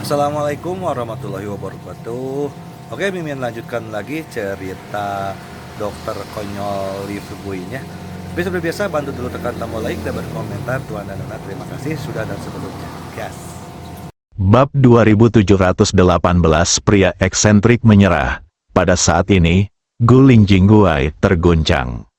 Assalamualaikum warahmatullahi wabarakatuh. Oke, Mimin lanjutkan lagi cerita dokter konyol Lee Fugui-nya. Tapi seperti biasa, bantu dulu tekan tombol like dan berkomentar. Tuan dan Nona, terima kasih sudah dan sebelumnya. Gas. Bab 2718, pria eksentrik menyerah. Pada saat ini, Guling Jingguai terguncang.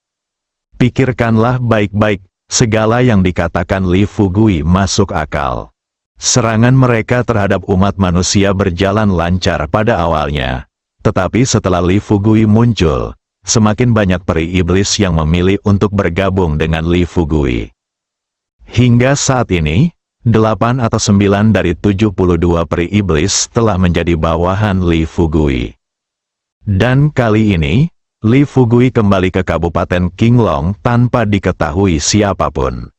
Pikirkanlah baik-baik, segala yang dikatakan Lee Fugui masuk akal. Serangan mereka terhadap umat manusia berjalan lancar pada awalnya. Tetapi setelah Lee Fugui muncul, semakin banyak peri iblis yang memilih untuk bergabung dengan Lee Fugui. Hingga saat ini, 8 atau 9 dari 72 peri iblis telah menjadi bawahan Lee Fugui. Dan kali ini, Lee Fugui kembali ke Kabupaten Qinglong tanpa diketahui siapapun.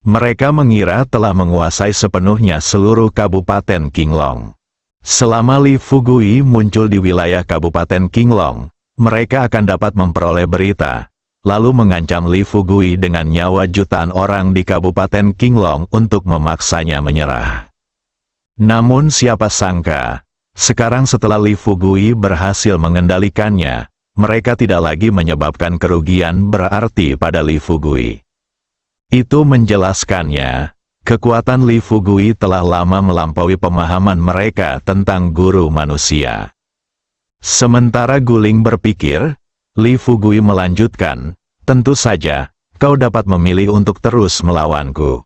Mereka mengira telah menguasai sepenuhnya seluruh Kabupaten Qinglong. Selama Lee Fugui muncul di wilayah Kabupaten Qinglong, mereka akan dapat memperoleh berita, lalu mengancam Lee Fugui dengan nyawa jutaan orang di Kabupaten Qinglong untuk memaksanya menyerah. Namun siapa sangka, sekarang setelah Lee Fugui berhasil mengendalikannya, mereka tidak lagi menyebabkan kerugian berarti pada Lee Fugui. Itu menjelaskannya, kekuatan Lee Fugui telah lama melampaui pemahaman mereka tentang guru manusia. Sementara Guling berpikir, Lee Fugui melanjutkan, tentu saja, kau dapat memilih untuk terus melawanku.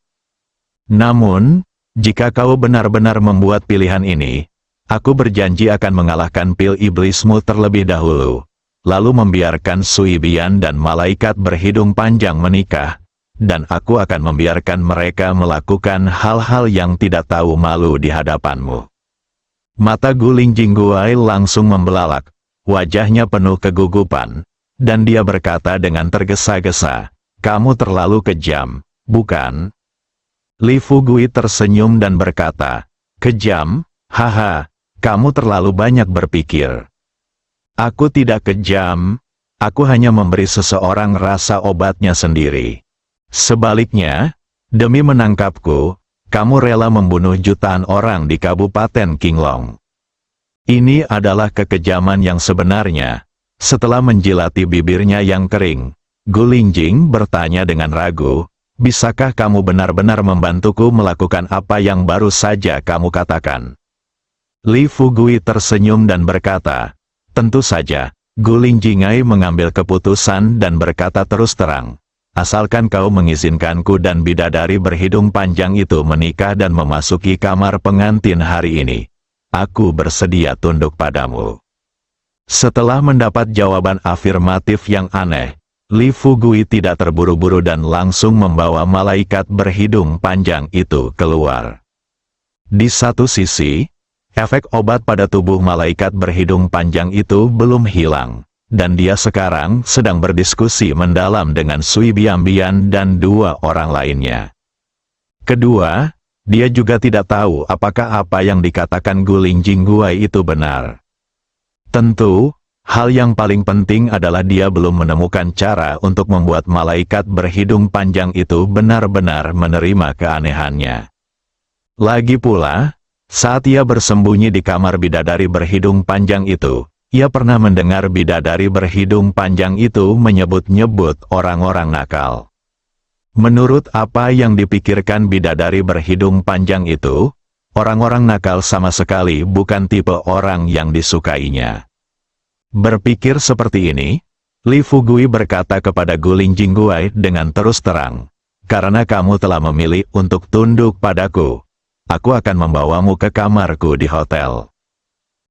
Namun, jika kau benar-benar membuat pilihan ini, aku berjanji akan mengalahkan pil iblismu terlebih dahulu, lalu membiarkan Sui Bian dan malaikat berhidung panjang menikah, dan aku akan membiarkan mereka melakukan hal-hal yang tidak tahu malu di hadapanmu. Mata Guling Jingguai langsung membelalak, wajahnya penuh kegugupan, dan dia berkata dengan tergesa-gesa, kamu terlalu kejam, bukan? Lee Fugui tersenyum dan berkata, kejam? Haha, kamu terlalu banyak berpikir. Aku tidak kejam, aku hanya memberi seseorang rasa obatnya sendiri. Sebaliknya, demi menangkapku, kamu rela membunuh jutaan orang di Kabupaten Qinglong. Ini adalah kekejaman yang sebenarnya. Setelah menjilati bibirnya yang kering, Guling Jing bertanya dengan ragu, bisakah kamu benar-benar membantuku melakukan apa yang baru saja kamu katakan? Lee Fugui tersenyum dan berkata, tentu saja. Guling Jingai mengambil keputusan dan berkata terus terang. Asalkan kau mengizinkanku dan bidadari berhidung panjang itu menikah dan memasuki kamar pengantin hari ini, aku bersedia tunduk padamu. Setelah mendapat jawaban afirmatif yang aneh, Lee Fugui tidak terburu-buru dan langsung membawa malaikat berhidung panjang itu keluar. Di satu sisi, efek obat pada tubuh malaikat berhidung panjang itu belum hilang. Dan dia sekarang sedang berdiskusi mendalam dengan Sui Bian dan dua orang lainnya. Kedua, dia juga tidak tahu apakah apa yang dikatakan Guling Jingguai itu benar. Tentu, hal yang paling penting adalah dia belum menemukan cara untuk membuat malaikat berhidung panjang itu benar-benar menerima keanehannya. Lagi pula, saat ia bersembunyi di kamar bidadari berhidung panjang itu, ia pernah mendengar bidadari berhidung panjang itu menyebut-nyebut orang-orang nakal. Menurut apa yang dipikirkan bidadari berhidung panjang itu, orang-orang nakal sama sekali bukan tipe orang yang disukainya. Berpikir seperti ini, Lee Fugui berkata kepada Guling Jingguai dengan terus terang, karena kamu telah memilih untuk tunduk padaku, aku akan membawamu ke kamarku di hotel.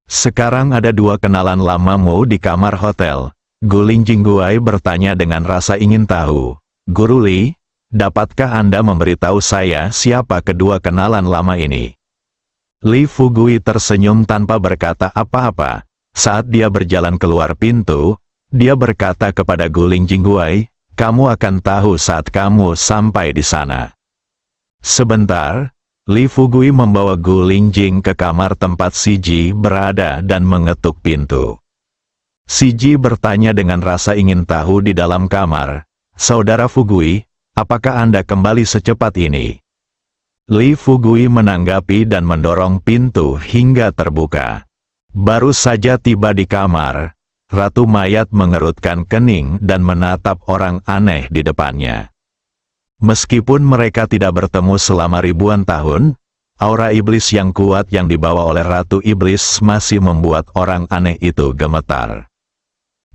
Sekarang ada dua kenalan lamamu di kamar hotel. Guling Jingguai bertanya dengan rasa ingin tahu. Guru Li, dapatkah Anda memberitahu saya siapa kedua kenalan lama ini? Lee Fugui tersenyum tanpa berkata apa-apa. Saat dia berjalan keluar pintu, dia berkata kepada Guling Jingguai, kamu akan tahu saat kamu sampai di sana. Sebentar, Lee Fugui membawa Guling Jing ke kamar tempat Si Ji berada dan mengetuk pintu. Si Ji bertanya dengan rasa ingin tahu di dalam kamar, Saudara Fugui, apakah Anda kembali secepat ini? Li Fugui menanggapi dan mendorong pintu hingga terbuka. Baru saja tiba di kamar, Ratu Mayat mengerutkan kening dan menatap orang aneh di depannya. Meskipun mereka tidak bertemu selama ribuan tahun, aura iblis yang kuat yang dibawa oleh Ratu Iblis masih membuat orang aneh itu gemetar.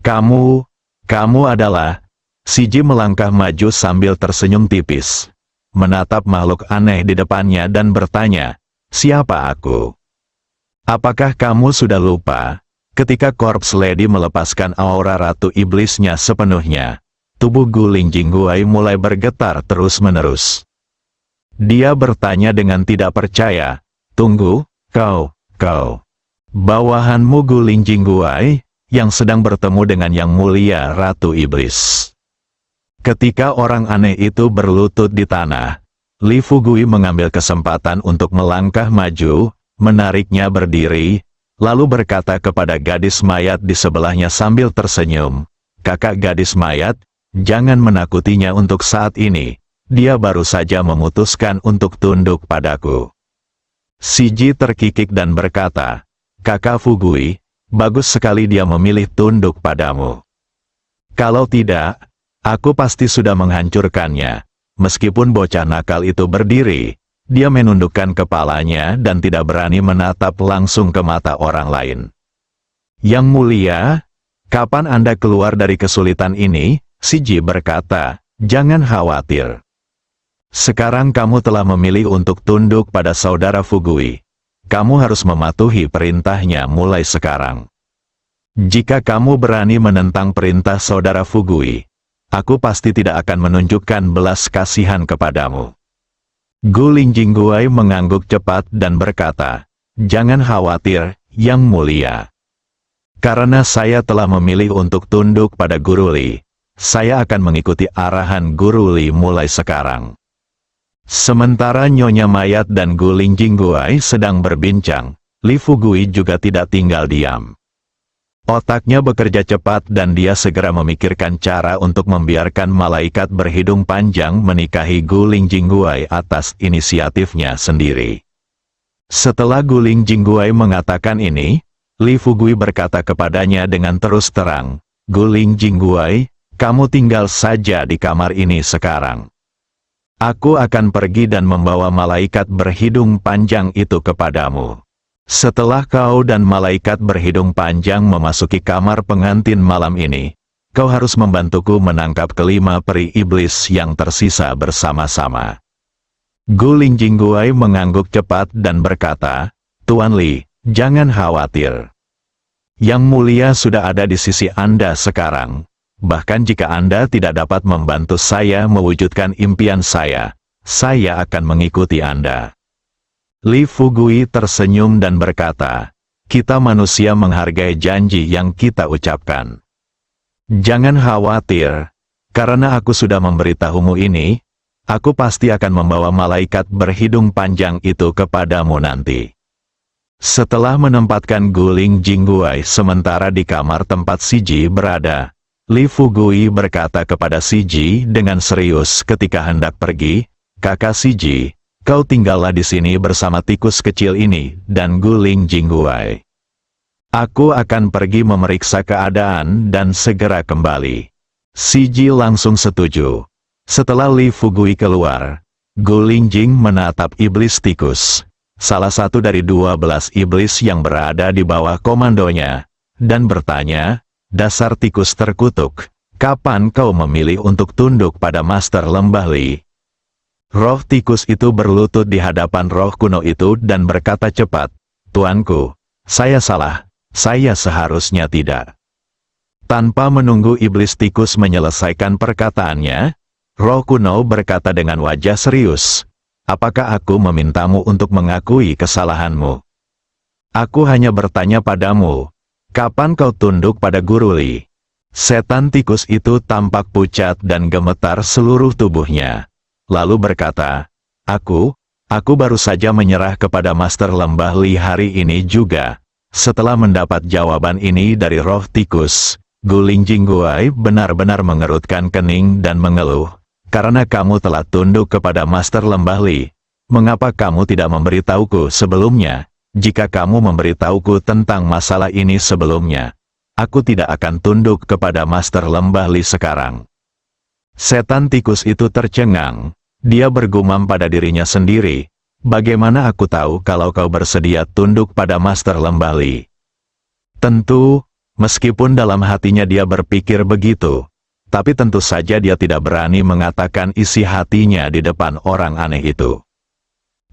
Kamu adalah... Siji melangkah maju sambil tersenyum tipis, menatap makhluk aneh di depannya dan bertanya, "Siapa aku? Apakah kamu sudah lupa, ketika Corpse Lady melepaskan aura Ratu Iblisnya sepenuhnya, tubuh Guling Jingguai mulai bergetar terus-menerus." Dia bertanya dengan tidak percaya, "Tunggu, kau. Bawahanmu Guling Jingguai, yang sedang bertemu dengan Yang Mulia Ratu Iblis." Ketika orang aneh itu berlutut di tanah, Li Fugui mengambil kesempatan untuk melangkah maju, menariknya berdiri, lalu berkata kepada gadis mayat di sebelahnya sambil tersenyum, "Kakak gadis mayat, jangan menakutinya untuk saat ini, dia baru saja memutuskan untuk tunduk padaku." Siji terkikik dan berkata, "Kakak Fugui, bagus sekali dia memilih tunduk padamu. Kalau tidak, aku pasti sudah menghancurkannya." Meskipun bocah nakal itu berdiri, dia menundukkan kepalanya dan tidak berani menatap langsung ke mata orang lain. "Yang Mulia, kapan Anda keluar dari kesulitan ini?" Siji berkata, "Jangan khawatir. Sekarang kamu telah memilih untuk tunduk pada saudara Fugui. Kamu harus mematuhi perintahnya mulai sekarang. Jika kamu berani menentang perintah saudara Fugui, aku pasti tidak akan menunjukkan belas kasihan kepadamu." Guling Jingguai mengangguk cepat dan berkata, "Jangan khawatir, Yang Mulia. Karena saya telah memilih untuk tunduk pada Guru Li, saya akan mengikuti arahan Guru Li mulai sekarang." Sementara Nyonya Mayat dan Guling Jingguai sedang berbincang, Li Fugui juga tidak tinggal diam. Otaknya bekerja cepat dan dia segera memikirkan cara untuk membiarkan malaikat berhidung panjang menikahi Guling Jingguai atas inisiatifnya sendiri. Setelah Guling Jingguai mengatakan ini, Li Fugui berkata kepadanya dengan terus terang, "Guling Jingguai, kamu tinggal saja di kamar ini sekarang. Aku akan pergi dan membawa malaikat berhidung panjang itu kepadamu. Setelah kau dan malaikat berhidung panjang memasuki kamar pengantin malam ini, kau harus membantuku menangkap kelima peri iblis yang tersisa bersama-sama." Guling Jingguai mengangguk cepat dan berkata, "Tuan Li, jangan khawatir. Yang Mulia sudah ada di sisi Anda sekarang. Bahkan jika Anda tidak dapat membantu saya mewujudkan impian saya akan mengikuti Anda." Li Fugui tersenyum dan berkata, "Kita manusia menghargai janji yang kita ucapkan. Jangan khawatir, karena aku sudah memberitahumu ini, aku pasti akan membawa malaikat berhidung panjang itu kepadamu nanti." Setelah menempatkan Guling Jingguai sementara di kamar tempat Siji berada, Li Fugui berkata kepada Siji dengan serius ketika hendak pergi, "Kakak Siji, kau tinggallah di sini bersama tikus kecil ini dan Guling Jingguai. Aku akan pergi memeriksa keadaan dan segera kembali." Siji langsung setuju. Setelah Li Fugui keluar, Guling Jing menatap iblis tikus, salah satu dari 12 iblis yang berada di bawah komandonya, dan bertanya, "Dasar tikus terkutuk, kapan kau memilih untuk tunduk pada Master Lembah Li?" Roh tikus itu berlutut di hadapan roh kuno itu dan berkata cepat, "Tuanku, saya salah, saya seharusnya tidak." Tanpa menunggu iblis tikus menyelesaikan perkataannya, roh kuno berkata dengan wajah serius, "Apakah aku memintamu untuk mengakui kesalahanmu? Aku hanya bertanya padamu, kapan kau tunduk pada Guru Li?" Setan tikus itu tampak pucat dan gemetar seluruh tubuhnya. Lalu berkata, Aku baru saja menyerah kepada Master Lembah Li hari ini juga." Setelah mendapat jawaban ini dari roh tikus, Guling Jingguai benar-benar mengerutkan kening dan mengeluh, "Karena kamu telah tunduk kepada Master Lembah Li, mengapa kamu tidak memberitahuku sebelumnya? Jika kamu memberitahuku tentang masalah ini sebelumnya, aku tidak akan tunduk kepada Master Lembah Li sekarang." Setan tikus itu tercengang. Dia bergumam pada dirinya sendiri, "Bagaimana aku tahu kalau kau bersedia tunduk pada Master Lembah Li?" Tentu, meskipun dalam hatinya dia berpikir begitu, tapi tentu saja dia tidak berani mengatakan isi hatinya di depan orang aneh itu.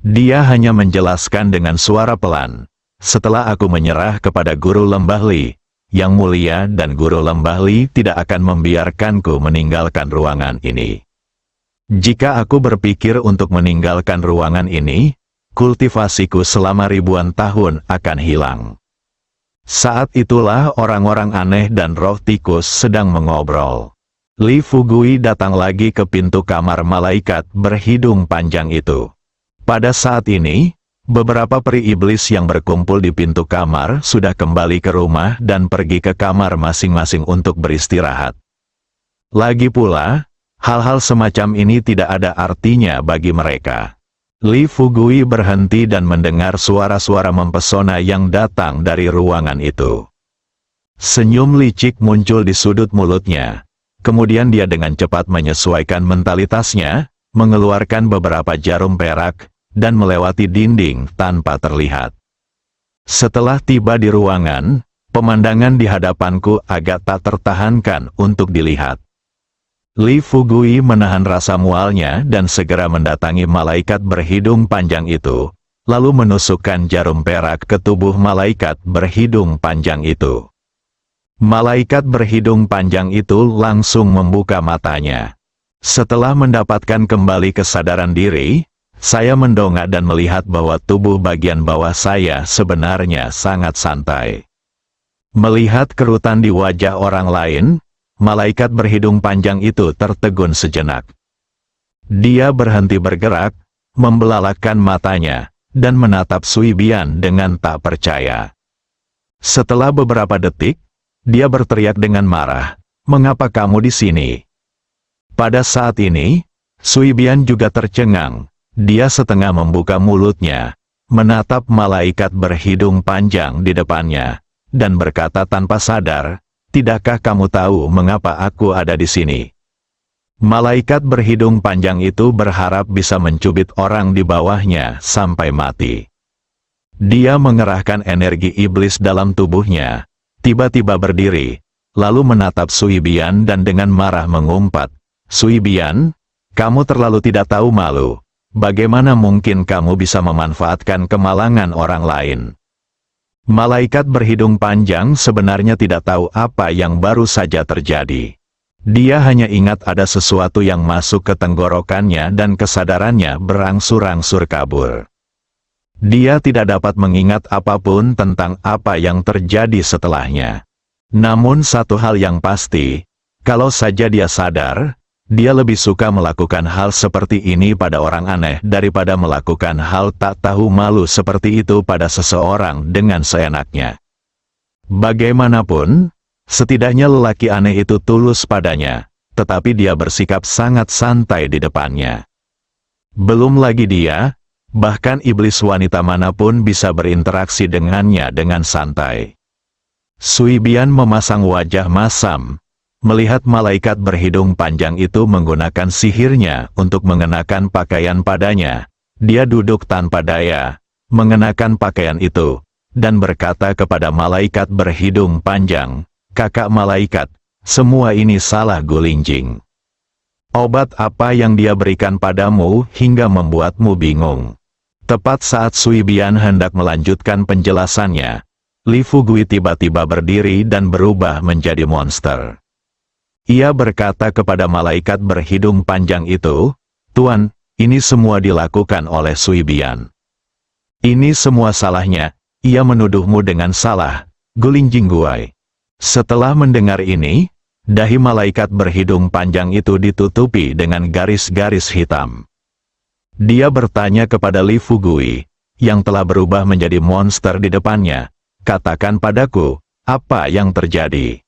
Dia hanya menjelaskan dengan suara pelan, "Setelah aku menyerah kepada Guru Lembah Li, Yang Mulia, dan Guru Lembah Li tidak akan membiarkanku meninggalkan ruangan ini. Jika aku berpikir untuk meninggalkan ruangan ini, kultivasiku selama ribuan tahun akan hilang." Saat itulah orang-orang aneh dan roh tikus sedang mengobrol. Li Fugui datang lagi ke pintu kamar malaikat berhidung panjang itu. Pada saat ini, beberapa peri iblis yang berkumpul di pintu kamar sudah kembali ke rumah dan pergi ke kamar masing-masing untuk beristirahat. Lagi pula, hal-hal semacam ini tidak ada artinya bagi mereka. Li Fugui berhenti dan mendengar suara-suara mempesona yang datang dari ruangan itu. Senyum licik muncul di sudut mulutnya. Kemudian dia dengan cepat menyesuaikan mentalitasnya, mengeluarkan beberapa jarum perak, dan melewati dinding tanpa terlihat. Setelah tiba di ruangan, pemandangan di hadapanku agak tak tertahankan untuk dilihat. Li Fugui menahan rasa mualnya dan segera mendatangi malaikat berhidung panjang itu, lalu menusukkan jarum perak ke tubuh malaikat berhidung panjang itu. Malaikat berhidung panjang itu langsung membuka matanya. Setelah mendapatkan kembali kesadaran diri, saya mendongak dan melihat bahwa tubuh bagian bawah saya sebenarnya sangat santai. Melihat kerutan di wajah orang lain, malaikat berhidung panjang itu tertegun sejenak. Dia berhenti bergerak, membelalakkan matanya, dan menatap Sui Bian dengan tak percaya. Setelah beberapa detik, dia berteriak dengan marah, "Mengapa kamu di sini?" Pada saat ini, Sui Bian juga tercengang. Dia setengah membuka mulutnya, menatap malaikat berhidung panjang di depannya, dan berkata tanpa sadar, "Tidakkah kamu tahu mengapa aku ada di sini?" Malaikat berhidung panjang itu berharap bisa mencubit orang di bawahnya sampai mati. Dia mengerahkan energi iblis dalam tubuhnya, tiba-tiba berdiri, lalu menatap Sui Bian dan dengan marah mengumpat, "Sui Bian, kamu terlalu tidak tahu malu. Bagaimana mungkin kamu bisa memanfaatkan kemalangan orang lain?" Malaikat berhidung panjang sebenarnya tidak tahu apa yang baru saja terjadi. Dia hanya ingat ada sesuatu yang masuk ke tenggorokannya dan kesadarannya berangsur-angsur kabur. Dia tidak dapat mengingat apapun tentang apa yang terjadi setelahnya. Namun satu hal yang pasti, kalau saja dia sadar, dia lebih suka melakukan hal seperti ini pada orang aneh daripada melakukan hal tak tahu malu seperti itu pada seseorang dengan seenaknya. Bagaimanapun, setidaknya lelaki aneh itu tulus padanya, tetapi dia bersikap sangat santai di depannya. Belum lagi dia, bahkan iblis wanita manapun bisa berinteraksi dengannya dengan santai. Sui Bian memasang wajah masam, melihat malaikat berhidung panjang itu menggunakan sihirnya untuk mengenakan pakaian padanya. Dia duduk tanpa daya, mengenakan pakaian itu, dan berkata kepada malaikat berhidung panjang, "Kakak malaikat, semua ini salah Gulingjing. Obat apa yang dia berikan padamu hingga membuatmu bingung?" Tepat saat Sui Bian hendak melanjutkan penjelasannya, Li Fugui tiba-tiba berdiri dan berubah menjadi monster. Ia berkata kepada malaikat berhidung panjang itu, "Tuan, ini semua dilakukan oleh Sui Bian. Ini semua salahnya, ia menuduhmu dengan salah, Gulingjing Guai." Setelah mendengar ini, dahi malaikat berhidung panjang itu ditutupi dengan garis-garis hitam. Dia bertanya kepada Li Fugui, yang telah berubah menjadi monster di depannya, "Katakan padaku, apa yang terjadi?"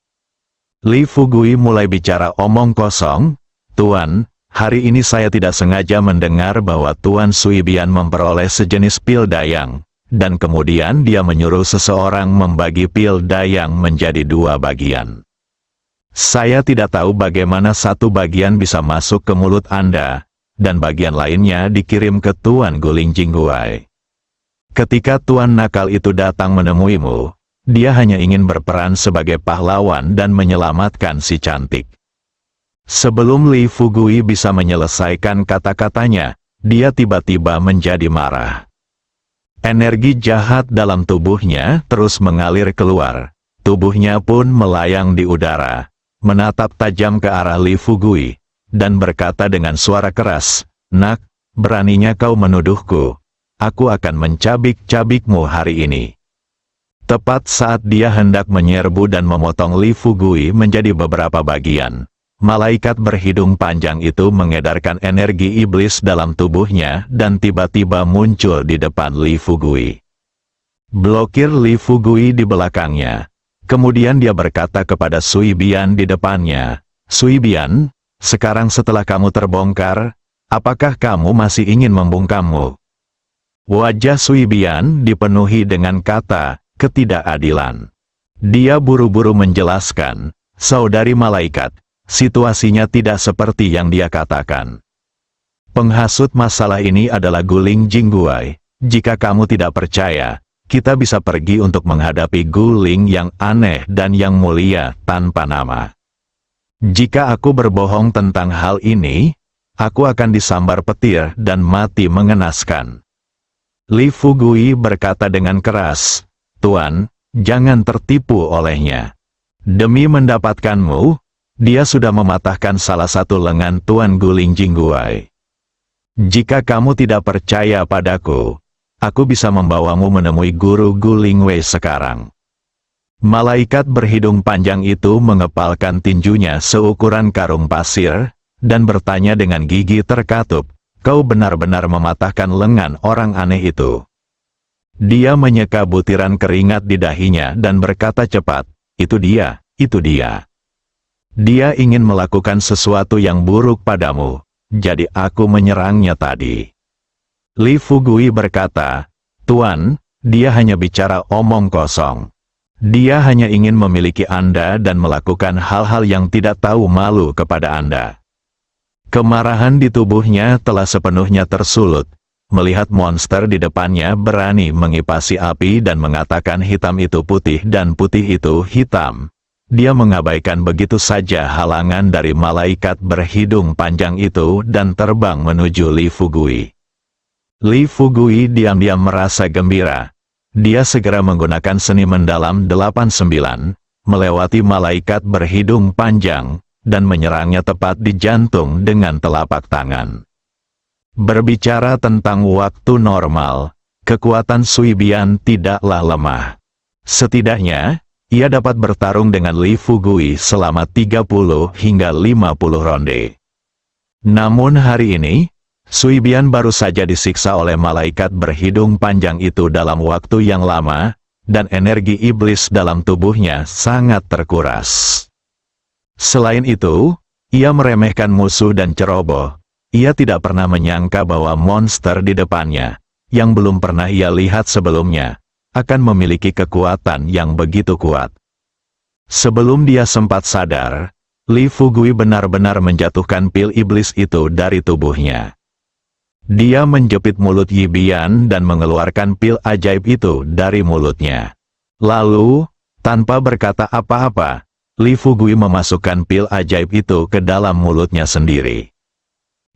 Li Fugui mulai bicara omong kosong, "Tuan, Hari ini saya tidak sengaja mendengar bahwa Tuan Suibian memperoleh sejenis pil dayang, dan kemudian dia menyuruh seseorang membagi pil dayang menjadi 2 bagian. Saya tidak tahu bagaimana satu bagian bisa masuk ke mulut Anda, dan bagian lainnya dikirim ke Tuan Guling Jingguai. Ketika Tuan nakal itu datang menemuimu, dia hanya ingin berperan sebagai pahlawan dan menyelamatkan si cantik. Sebelum Li Fugui bisa menyelesaikan kata-katanya, dia tiba-tiba menjadi marah. Energi jahat dalam tubuhnya terus mengalir keluar. Tubuhnya pun melayang di udara, menatap tajam ke arah Li Fugui, dan berkata dengan suara keras, "Nak, beraninya kau menuduhku. Aku akan mencabik-cabikmu hari ini." Tepat saat dia hendak menyerbu dan memotong Li Fugui menjadi beberapa bagian, malaikat berhidung panjang itu mengedarkan energi iblis dalam tubuhnya dan tiba-tiba muncul di depan Li Fugui. Blokir Li Fugui di belakangnya. Kemudian dia berkata kepada Suibian di depannya, "Suibian, sekarang setelah kamu terbongkar, apakah kamu masih ingin membungkammu?" Wajah Suibian dipenuhi dengan kata ketidakadilan. Dia buru-buru menjelaskan, "Saudari malaikat, situasinya tidak seperti yang dia katakan. Penghasut masalah ini adalah Guling Jingguai. Jika kamu tidak percaya, kita bisa pergi untuk menghadapi Guling yang aneh dan yang mulia tanpa nama. Jika aku berbohong tentang hal ini, aku akan disambar petir dan mati mengenaskan." Li Fugui berkata dengan keras, "Tuan, jangan tertipu olehnya. Demi mendapatkanmu, dia sudah mematahkan salah satu lengan Tuan Guling Jingguai. Jika kamu tidak percaya padaku, aku bisa membawamu menemui Guru Guling Wei sekarang." Malaikat berhidung panjang itu mengepalkan tinjunya seukuran karung pasir, dan bertanya dengan gigi terkatup, "Kau benar-benar mematahkan lengan orang aneh itu?" Dia menyeka butiran keringat di dahinya dan berkata cepat, "Itu dia, itu dia. Dia ingin melakukan sesuatu yang buruk padamu, jadi aku menyerangnya tadi." Li Fugui berkata, "Tuan, dia hanya bicara omong kosong. Dia hanya ingin memiliki Anda dan melakukan hal-hal yang tidak tahu malu kepada Anda." Kemarahan di tubuhnya telah sepenuhnya tersulut, melihat monster di depannya berani mengipasi api dan mengatakan hitam itu putih dan putih itu hitam. Dia mengabaikan begitu saja halangan dari malaikat berhidung panjang itu dan terbang menuju Li Fugui. Li Fugui diam-diam merasa gembira. Dia segera menggunakan seni mendalam 89, melewati malaikat berhidung panjang, dan menyerangnya tepat di jantung dengan telapak tangan. Berbicara tentang waktu normal, kekuatan Suibian tidaklah lemah. Setidaknya, ia dapat bertarung dengan Li Fugui selama 30 hingga 50 ronde. Namun hari ini, Suibian baru saja disiksa oleh malaikat berhidung panjang itu dalam waktu yang lama, dan energi iblis dalam tubuhnya sangat terkuras. Selain itu, ia meremehkan musuh dan ceroboh. Ia tidak pernah menyangka bahwa monster di depannya, yang belum pernah ia lihat sebelumnya, akan memiliki kekuatan yang begitu kuat. Sebelum dia sempat sadar, Li Fugui benar-benar menjatuhkan pil iblis itu dari tubuhnya. Dia menjepit mulut Yibian dan mengeluarkan pil ajaib itu dari mulutnya. Lalu, tanpa berkata apa-apa, Li Fugui memasukkan pil ajaib itu ke dalam mulutnya sendiri.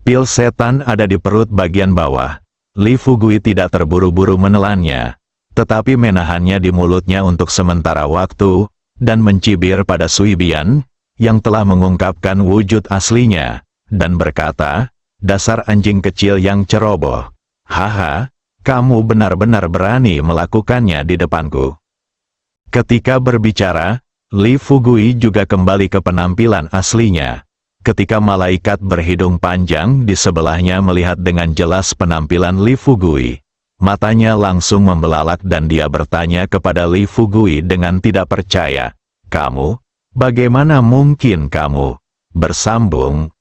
Pil setan ada di perut bagian bawah. Li Fugui tidak terburu-buru menelannya, tetapi menahannya di mulutnya untuk sementara waktu, dan mencibir pada Suibian, yang telah mengungkapkan wujud aslinya, dan berkata, "Dasar anjing kecil yang ceroboh. Haha, kamu benar-benar berani melakukannya di depanku." Ketika berbicara, Li Fugui juga kembali ke penampilan aslinya. Ketika malaikat berhidung panjang di sebelahnya melihat dengan jelas penampilan Li Fugui, matanya langsung membelalak dan dia bertanya kepada Li Fugui dengan tidak percaya, "Kamu, bagaimana mungkin kamu bersambung